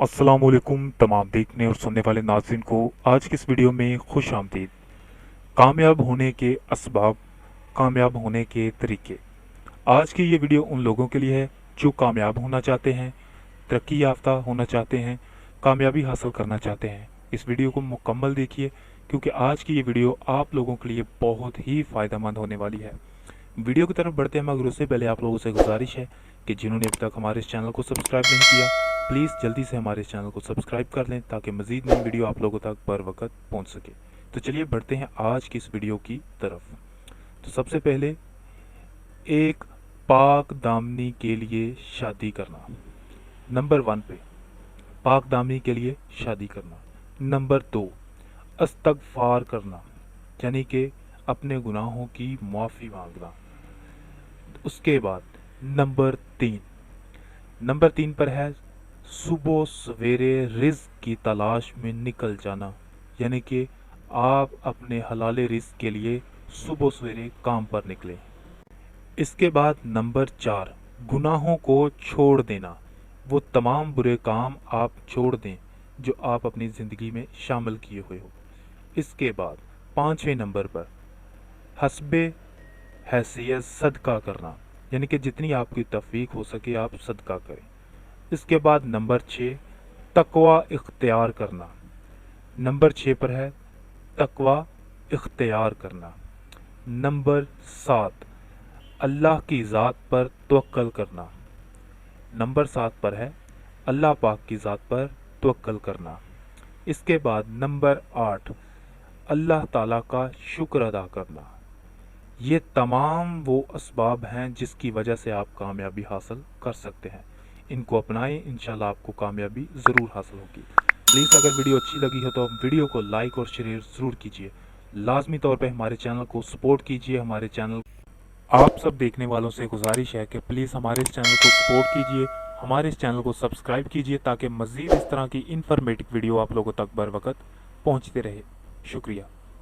अस्सलामुअलैकुम तमाम देखने और सुनने वाले नाज़रीन को आज की इस वीडियो में खुश आमदीद। कामयाब होने के असबाब, कामयाब होने के तरीके। आज की ये वीडियो उन लोगों के लिए है जो कामयाब होना चाहते हैं, तरक्की याफ्ता होना चाहते हैं, कामयाबी हासिल करना चाहते हैं। इस वीडियो को मुकम्मल देखिए क्योंकि आज की ये वीडियो आप लोगों के लिए बहुत ही फ़ायदेमंद होने वाली है। वीडियो की तरफ बढ़ते हैं मगर उससे पहले आप लोगों से गुजारिश है कि जिन्होंने अभी तक हमारे इस चैनल को सब्सक्राइब नहीं किया, प्लीज़ जल्दी से हमारे इस चैनल को सब्सक्राइब कर लें ताकि मज़ीद नई वीडियो आप लोगों तक बर वक्त पहुँच सके। तो चलिए बढ़ते हैं आज की इस वीडियो की तरफ। तो सबसे पहले, एक पाक दामनी के लिए शादी करना। नंबर 1 पे पाक दामनी के लिए शादी करना। नंबर 2, इस्तगफार करना, यानी कि अपने गुनाहों की माफ़ी मांगना। उसके बाद नंबर 3 पर है सुबह सवेरे रिज़्क की तलाश में निकल जाना, यानी कि आप अपने हलाल रिज़्क के लिए सुबह सवेरे काम पर निकलें। इसके बाद नंबर 4, गुनाहों को छोड़ देना। वो तमाम बुरे काम आप छोड़ दें जो आप अपनी ज़िंदगी में शामिल किए हुए हो। इसके बाद 5वें नंबर पर हस्बे हैसियत सदका करना, यानी कि जितनी आपकी तौफीक हो सके आप सदका करें। इसके बाद नंबर 6, तकवा इख्तियार करना। नंबर 6 पर है तकवा इख्तियार करना। नंबर 7, अल्लाह की ज़ात पर तवक्कल करना। नंबर 7 पर है अल्लाह पाक की ज़ात पर तवक्कल करना। इसके बाद नंबर 8, अल्लाह ताला का शुक्र अदा करना। ये तमाम वो असबाब हैं जिसकी वजह से आप कामयाबी हासिल कर सकते हैं। इनको अपनाएं, इंशाल्लाह आपको कामयाबी ज़रूर हासिल होगी। प्लीज़ अगर वीडियो अच्छी लगी हो तो वीडियो को लाइक और शेयर ज़रूर कीजिए। लाजमी तौर पे हमारे चैनल को सपोर्ट कीजिए। हमारे चैनल आप सब देखने वालों से गुजारिश है कि प्लीज़ हमारे इस चैनल को सपोर्ट कीजिए, हमारे इस चैनल को सब्सक्राइब कीजिए ताकि मज़ीद इस तरह की इन्फॉर्मेटिव वीडियो आप लोगों तक बर वक्त पहुँचते रहे। शुक्रिया।